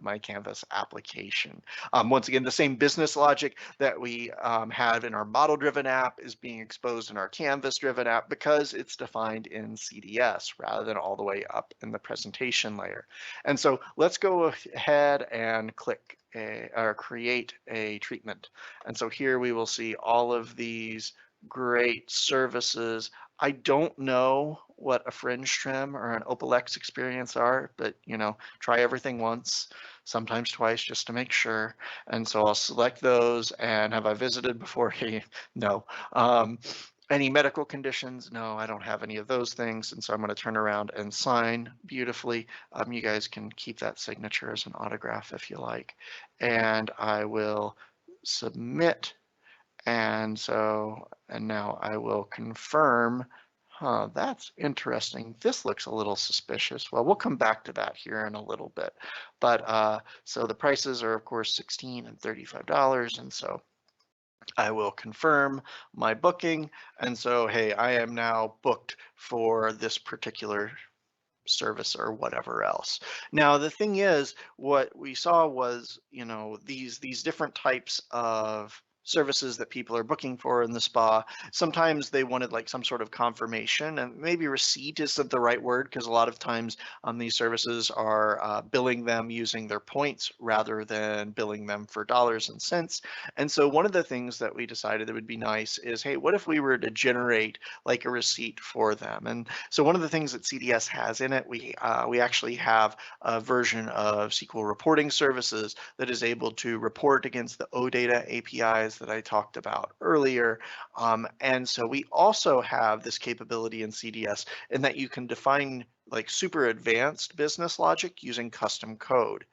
my Canvas application. Once again, the same business logic that we have in our model-driven app is being exposed in our Canvas-driven app, because it's defined in CDS rather than all the way up in the presentation layer. And so let's go ahead and click or create a treatment. And so here we will see all of these great services. I don't know what a fringe trim or an OpenX experience are, but try everything once, sometimes twice, just to make sure. And so I'll select those. And have I visited before? No. Any medical conditions? No, I don't have any of those things. And so I'm going to turn around and sign beautifully. You guys can keep that signature as an autograph if you like. And I will submit. And now I will confirm. Huh, that's interesting. This looks a little suspicious. Well, we'll come back to that here in a little bit. But so the prices are, of course, $16 and $35. And so I will confirm my booking. And so, hey, I am now booked for this particular service or whatever else. Now, the thing is, what we saw was, these different types of services that people are booking for in the spa. Sometimes they wanted like some sort of confirmation, and maybe receipt isn't the right word, because a lot of times these services are billing them using their points rather than billing them for dollars and cents. And so one of the things that we decided that would be nice is, hey, what if we were to generate like a receipt for them? And so one of the things that CDS has in it, we actually have a version of SQL reporting services that is able to report against the OData APIs that I talked about earlier. And so we also have this capability in CDS in that you can define like super advanced business logic using custom code.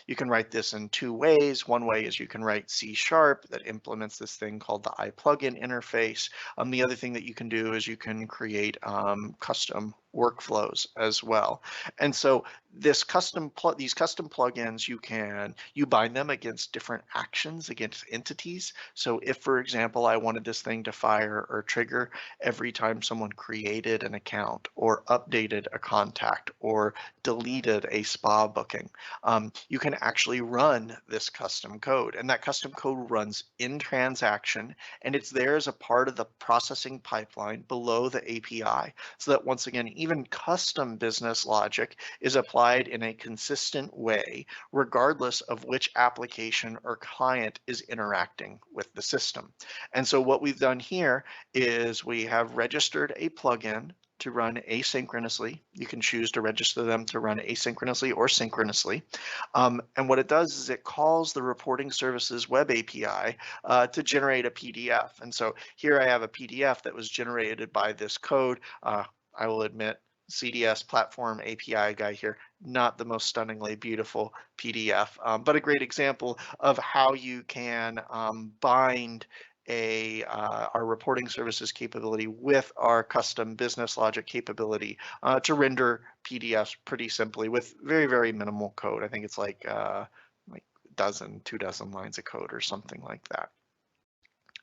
You can write this in two ways. One way is you can write C# that implements this thing called the iPlugin interface. The other thing that you can do is you can create custom workflows as well. And so these custom plugins, you bind them against different actions, against entities. So if, for example, I wanted this thing to fire or trigger every time someone created an account or updated a contact or deleted a spa booking, you can actually run this custom code. And that custom code runs in transaction, and it's there as a part of the processing pipeline below the API. So that once again, even custom business logic is applied in a consistent way, regardless of which application or client is interacting with the system. And so what we've done here is we have registered a plugin to run asynchronously. You can choose to register them to run asynchronously or synchronously. And what it does is it calls the reporting services web API to generate a PDF. And so here I have a PDF that was generated by this code. I will admit, CDS platform API guy here, not the most stunningly beautiful PDF, but a great example of how you can bind our reporting services capability with our custom business logic capability to render PDFs pretty simply with very, very minimal code. I think it's like a dozen, 2 dozen lines of code or something like that.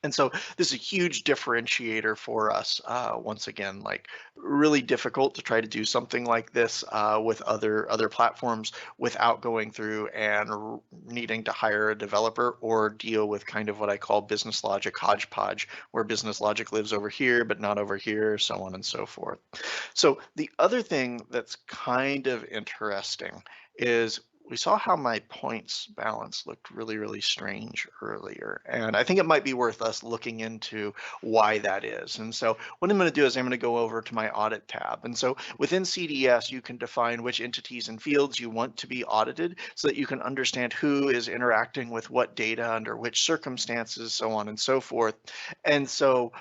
And so this is a huge differentiator for us. Once again, like really difficult to try to do something like this with other platforms without going through and needing to hire a developer or deal with kind of what I call business logic hodgepodge, where business logic lives over here but not over here, so on and so forth. So the other thing that's kind of interesting is we saw how my points balance looked really, really strange earlier. And I think it might be worth us looking into why that is. And so what I'm going to do is I'm going to go over to my audit tab. And so within CDS, you can define which entities and fields you want to be audited so that you can understand who is interacting with what data under which circumstances, so on and so forth. And so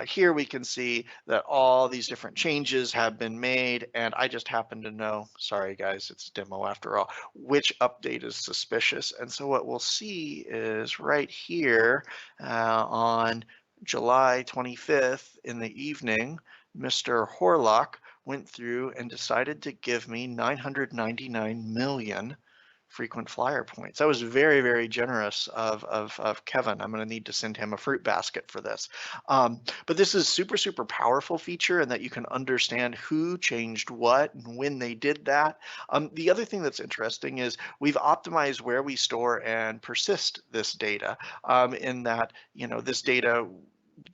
here we can see that all these different changes have been made, and I just happen to know, sorry guys, it's a demo after all, which update is suspicious. And so what we'll see is right here on July 25th in the evening, Mr. Horlock went through and decided to give me 999 million frequent flyer points. That was very, very generous of Kevin. I'm going to need to send him a fruit basket for this. But this is super, super powerful feature in that you can understand who changed what and when they did that. The other thing that's interesting is we've optimized where we store and persist this data in that, this data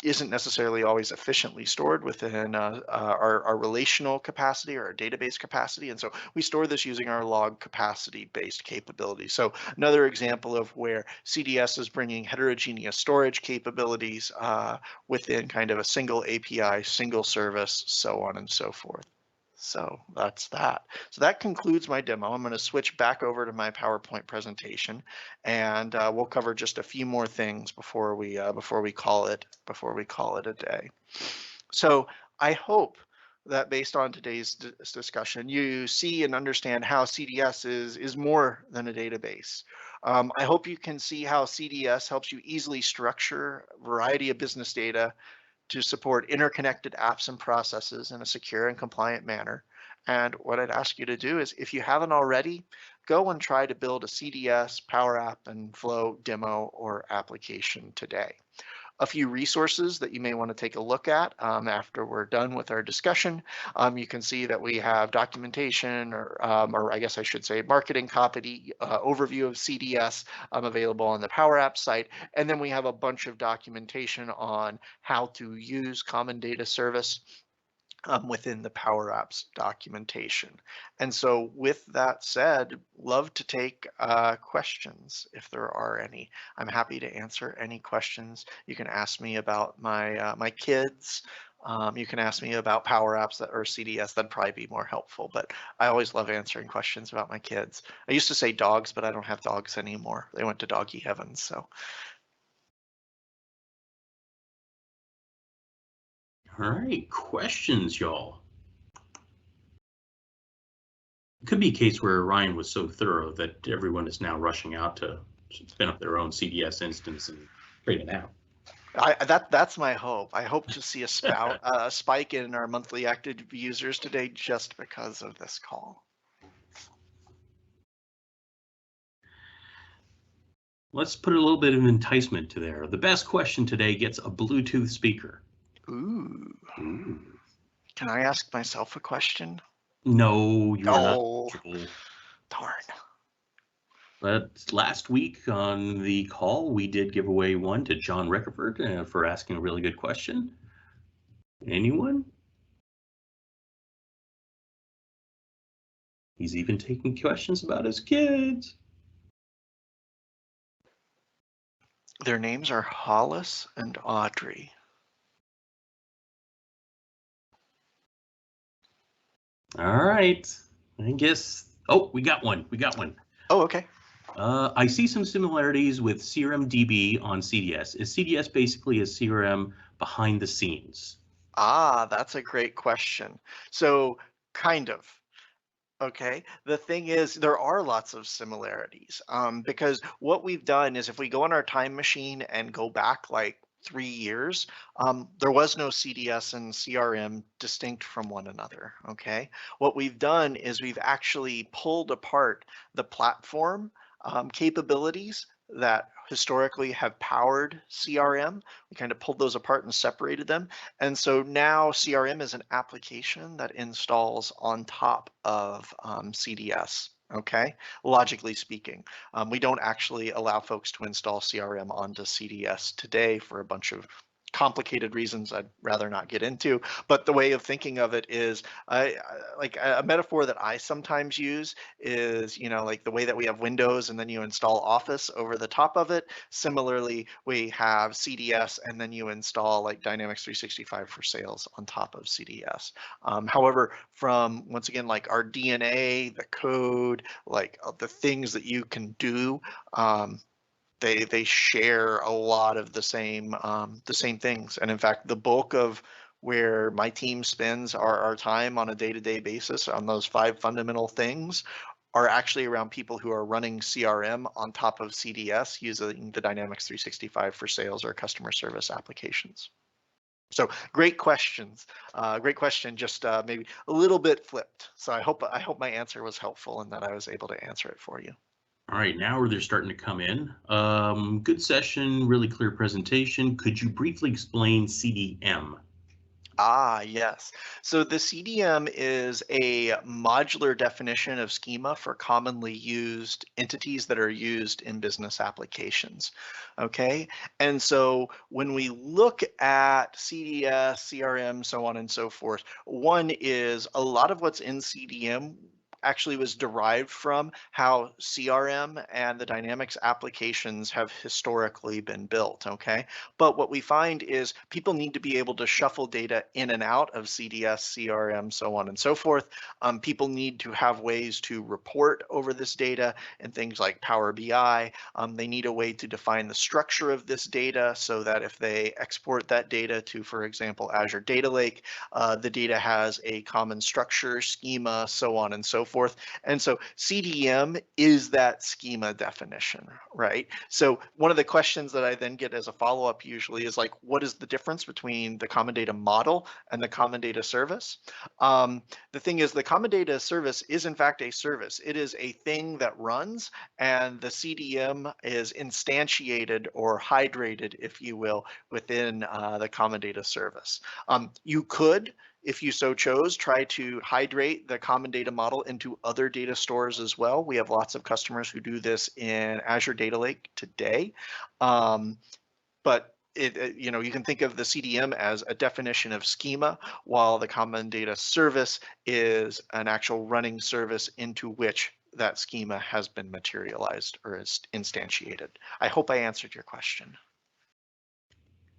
isn't necessarily always efficiently stored within our relational capacity or our database capacity. And so we store this using our log capacity based capability. So another example of where CDS is bringing heterogeneous storage capabilities within kind of a single API, single service, so on and so forth. So that's that. So that concludes my demo. I'm going to switch back over to my PowerPoint presentation, and we'll cover just a few more things before we call it a day. So I hope that based on today's discussion, you see and understand how CDS is more than a database. I hope you can see how CDS helps you easily structure a variety of business data to support interconnected apps and processes in a secure and compliant manner. And what I'd ask you to do is, if you haven't already, go and try to build a CDS, Power App, and Flow demo or application today. A few resources that you may want to take a look at after we're done with our discussion. You can see that we have documentation, or I guess I should say marketing copy overview of CDS available on the Power Apps site. And then we have a bunch of documentation on how to use Common Data Service within the Power Apps documentation. And so with that said, love to take questions if there are any. I'm happy to answer any questions. You can ask me about my kids. You can ask me about Power Apps or CDS. That'd probably be more helpful, but I always love answering questions about my kids. I used to say dogs, but I don't have dogs anymore. They went to doggy heaven, so. All right, questions, y'all. It could be a case where Ryan was so thorough that everyone is now rushing out to spin up their own CDS instance and create an app. That's my hope. I hope to see a spike in our monthly active users today just because of this call. Let's put a little bit of enticement to there. The best question today gets a Bluetooth speaker. Ooh. Ooh. Can I ask myself a question? No, you are not Oh, eligible. darn. But last week on the call, we did give away one to John Rickerford for asking a really good question. Anyone? He's even taking questions about his kids. Their names are Hollis and Audrey. All right. I guess. Oh, we got one. We got one. Oh, okay. I see some similarities with CRM-DB on CDS. Is CDS basically a CRM behind the scenes? Ah, that's a great question. So, kind of. Okay, the thing is, there are lots of similarities because what we've done is if we go in our time machine and go back like 3 years, there was no CDS and CRM distinct from one another. Okay, what we've done is we've actually pulled apart the platform capabilities that historically have powered CRM. We kind of pulled those apart and separated them. And so now CRM is an application that installs on top of CDS. Okay, logically speaking, we don't actually allow folks to install CRM onto CDS today for a bunch of complicated reasons I'd rather not get into. But the way of thinking of it is, like a metaphor that I sometimes use is, like the way that we have Windows and then you install Office over the top of it. Similarly, we have CDS and then you install like Dynamics 365 for Sales on top of CDS. However, from once again, like our DNA, the code, like the things that you can do, they share a lot of the same things. And in fact, the bulk of where my team spends our time on a day-to-day basis on those 5 fundamental things are actually around people who are running CRM on top of CDS using the Dynamics 365 for Sales or customer service applications. So great questions. Great question, just maybe a little bit flipped. So I hope my answer was helpful and that I was able to answer it for you. All right, now they're starting to come in. Good session, really clear presentation. Could you briefly explain CDM? Ah, yes. So the CDM is a modular definition of schema for commonly used entities that are used in business applications. Okay. And so when we look at CDS, CRM, so on and so forth, one is a lot of what's in CDM actually was derived from how CRM and the Dynamics applications have historically been built. Okay. But what we find is people need to be able to shuffle data in and out of CDS, CRM, so on and so forth. People need to have ways to report over this data and things like Power BI. They need a way to define the structure of this data so that if they export that data to, for example, Azure Data Lake, the data has a common structure, schema, so on and so forth. And so CDM is that schema definition, right? So one of the questions that I then get as a follow-up usually is like, what is the difference between the common data model and the common data service? The thing is, the common data service is in fact a service. It is a thing that runs, and the CDM is instantiated or hydrated, if you will, within the common data service. You could, if you so chose, try to hydrate the common data model into other data stores as well. We have lots of customers who do this in Azure Data Lake today. But you can think of the CDM as a definition of schema, while the common data service is an actual running service into which that schema has been materialized or is instantiated. I hope I answered your question.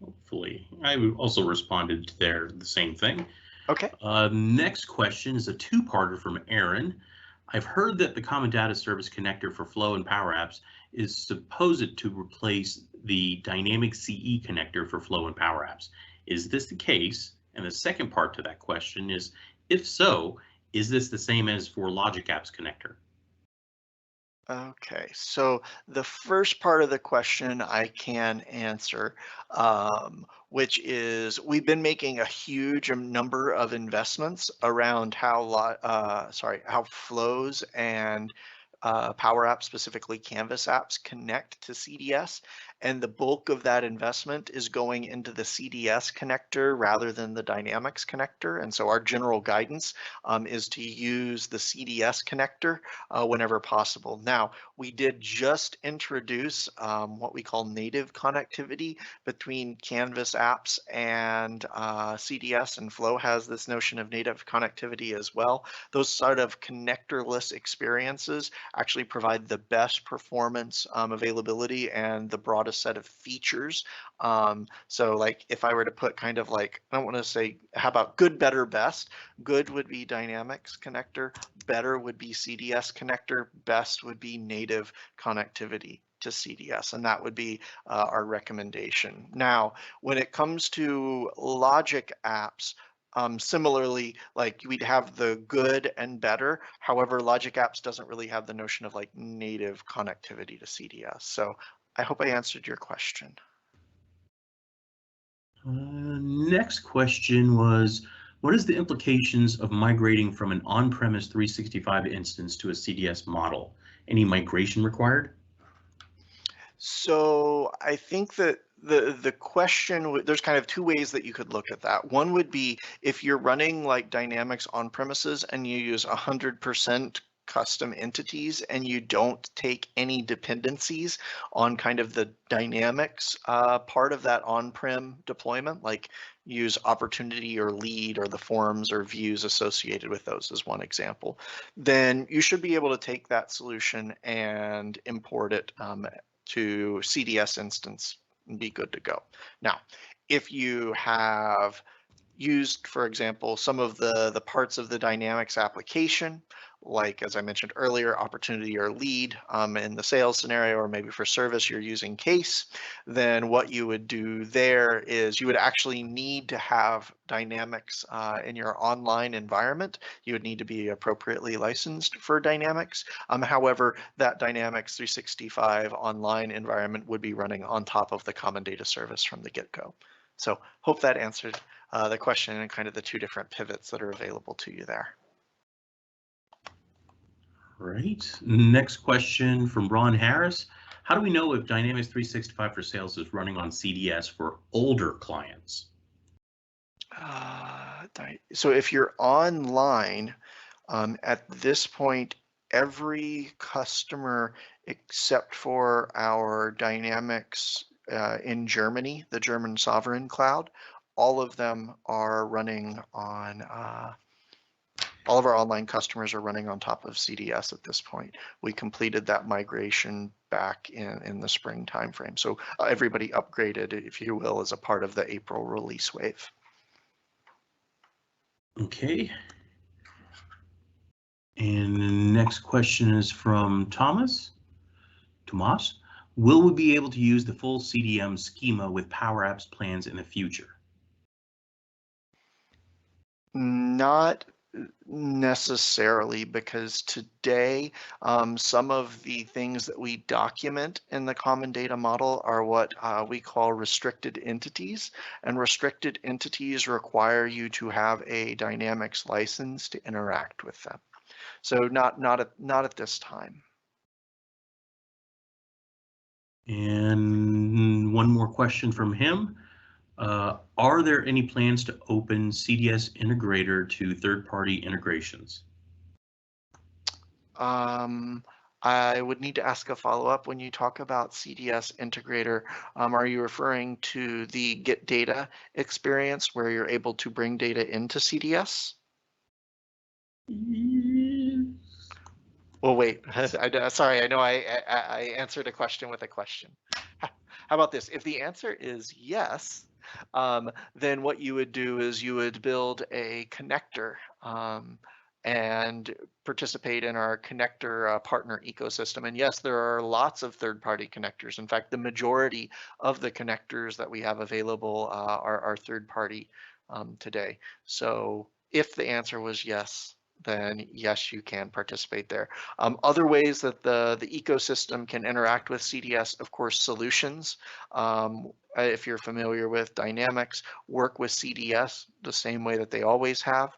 Hopefully. I also responded to the same thing. Okay. Next question is a two-parter from Aaron. I've heard that the Common Data Service connector for Flow and Power Apps is supposed to replace the Dynamic CE connector for Flow and Power Apps. Is this the case? And the second part to that question is, if so, is this the same as for Logic Apps connector? Okay, so the first part of the question I can answer, which is we've been making a huge number of investments around how flows and Power Apps, specifically Canvas apps, connect to CDS, and the bulk of that investment is going into the CDS connector rather than the Dynamics connector. And so our general guidance is to use the CDS connector whenever possible. Now, we did just introduce what we call native connectivity between Canvas apps and CDS, and Flow has this notion of native connectivity as well. Those sort of connectorless experiences actually provide the best performance, availability, and the broadest set of features. So like if I were to put kind of like, I don't want to say, how about good, better, best? Good would be Dynamics connector, better would be CDS connector, best would be native connectivity to CDS, and that would be our recommendation. Now, when it comes to Logic apps, similarly, like we'd have the good and better. However, Logic Apps doesn't really have the notion of like native connectivity to CDS. So I hope I answered your question. Next question was, what is the implications of migrating from an on-premise 365 instance to a CDS model? Any migration required? So I think that the question, there's kind of two ways that you could look at that. One would be if you're running like Dynamics on premises and you use 100% custom entities and you don't take any dependencies on kind of the Dynamics part of that on-prem deployment, like use opportunity or lead or the forms or views associated with those as one example, then you should be able to take that solution and import it to CDS instance and be good to go. Now, if you have used, for example, some of the parts of the Dynamics application, like as I mentioned earlier, opportunity or lead in the sales scenario, or maybe for service you're using case, then what you would do there is you would actually need to have Dynamics in your online environment. You would need to be appropriately licensed for Dynamics. However, that Dynamics 365 online environment would be running on top of the common data service from the get-go. So hope that answered the question and kind of the two different pivots that are available to you there. Right. Next question from Ron Harris. How do we know if Dynamics 365 for Sales is running on CDS for older clients? So if you're online, at this point, every customer except for our Dynamics in Germany, the German sovereign cloud, all of them are running on, all of our online customers are running on top of CDS at this point. We completed that migration back in the spring timeframe. So everybody upgraded, if you will, as a part of the April release wave. Okay. And the next question is from Thomas. Tomas, will we be able to use the full CDM schema with Power Apps plans in the future? Not necessarily, because today some of the things that we document in the common data model are what we call restricted entities, and restricted entities require you to have a Dynamics license to interact with them. So not at this time. And one more question from him. Are there any plans to open CDS Integrator to third-party integrations? I would need to ask a follow-up. When you talk about CDS Integrator, are you referring to the Get Data experience where you're able to bring data into CDS? Well, wait, sorry, I know I answered a question with a question. How about this? If the answer is yes, then what you would do is you would build a connector and participate in our connector partner ecosystem. And yes, there are lots of third-party connectors. In fact, the majority of the connectors that we have available are third-party today. So if the answer was yes, then yes, you can participate there. Other ways that the ecosystem can interact with CDS, of course, solutions. If you're familiar with Dynamics, work with CDS the same way that they always have.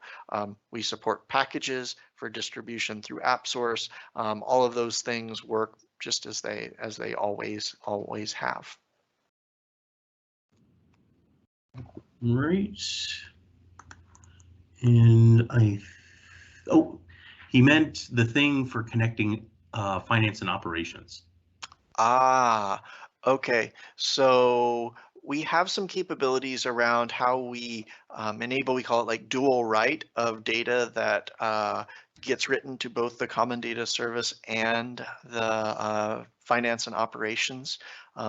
We support packages for distribution through AppSource. All of those things work just as they always have. Right. And he meant the thing for connecting finance and operations. Ah, okay. So we have some capabilities around how we enable, we call it like dual write of data that gets written to both the common data service and the finance and operations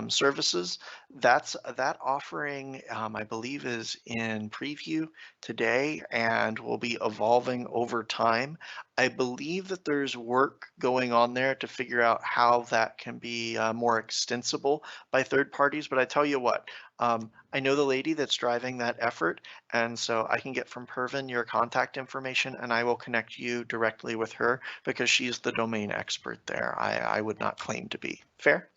services. That offering, I believe, is in preview today and will be evolving over time. I believe that there's work going on there to figure out how that can be more extensible by third parties. But I tell you what, I know the lady that's driving that effort, and so I can get from Pervin your contact information, and I will connect you directly with her because she's the domain expert there. I would not claim to be. Fair?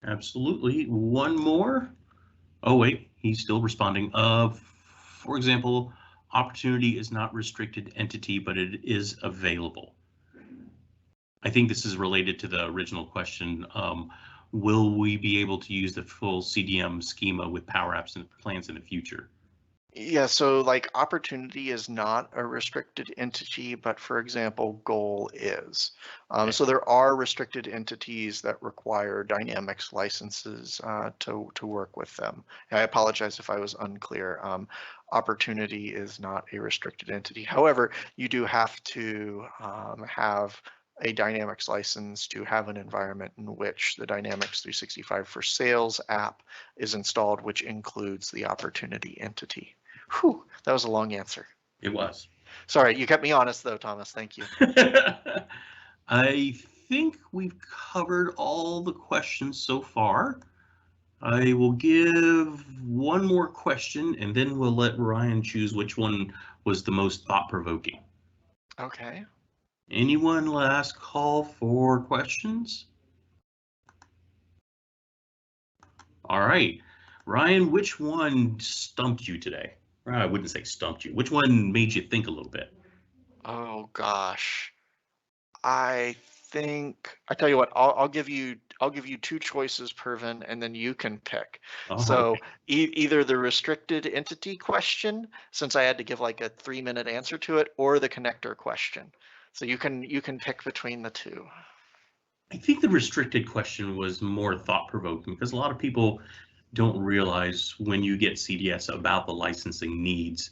Absolutely. One more. Oh, wait, he's still responding. For example, opportunity is not restricted entity, but it is available. I think this is related to the original question. Will we be able to use the full CDM schema with Power Apps and plans in the future? Yeah, so like opportunity is not a restricted entity, but for example, goal is. Okay. So there are restricted entities that require Dynamics licenses to work with them. I apologize if I was unclear. Opportunity is not a restricted entity. However, you do have to have a Dynamics license to have an environment in which the Dynamics 365 for Sales app is installed, which includes the opportunity entity. Whew, that was a long answer. It was. Sorry, you kept me honest though, Thomas. Thank you. I think we've covered all the questions so far. I will give one more question and then we'll let Ryan choose which one was the most thought-provoking. Okay. Anyone last call for questions? All right. Ryan, which one stumped you today? I wouldn't say stumped you. Which one made you think a little bit? Oh gosh. I think I tell you what, I'll give you I'll give you two choices, Pervin, and then you can pick. Oh, So okay. either the restricted entity question, since I had to give like a 3-minute answer to it, or the connector question. So you can pick between the two. I think the restricted question was more thought-provoking because a lot of people don't realize when you get CDS about the licensing needs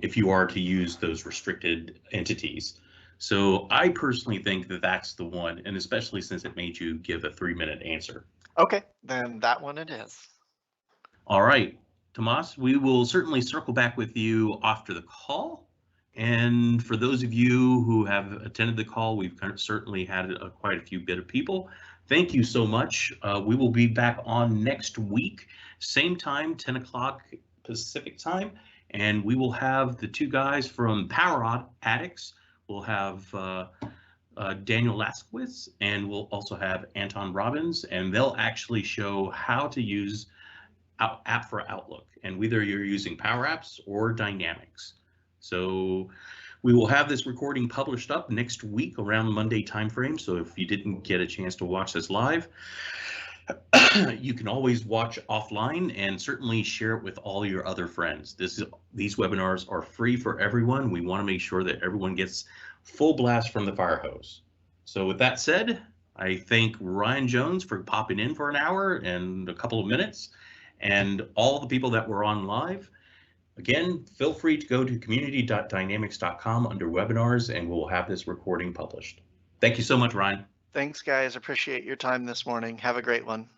if you are to use those restricted entities. So I personally think that that's the one, and especially since it made you give a 3-minute answer. Okay, then that one it is. All right, Tomas, we will certainly circle back with you after the call. And for those of you who have attended the call, we've certainly had quite a few bit of people. Thank you so much. We will be back on next week, same time, 10 o'clock Pacific time, and we will have the two guys from Power Addicts. We'll have Daniel Laskowitz, and we'll also have Anton Robbins, and they'll actually show how to use app for Outlook, and whether you're using Power Apps or Dynamics. So we will have this recording published up next week around Monday timeframe. So if you didn't get a chance to watch this live, you can always watch offline and certainly share it with all your other friends. These webinars are free for everyone. We want to make sure that everyone gets full blast from the fire hose. So with that said, I thank Ryan Jones for popping in for an hour and a couple of minutes, and all the people that were on live. Again, feel free to go to community.dynamics.com under webinars, and we'll have this recording published. Thank you so much, Ryan. Thanks, guys. Appreciate your time this morning. Have a great one.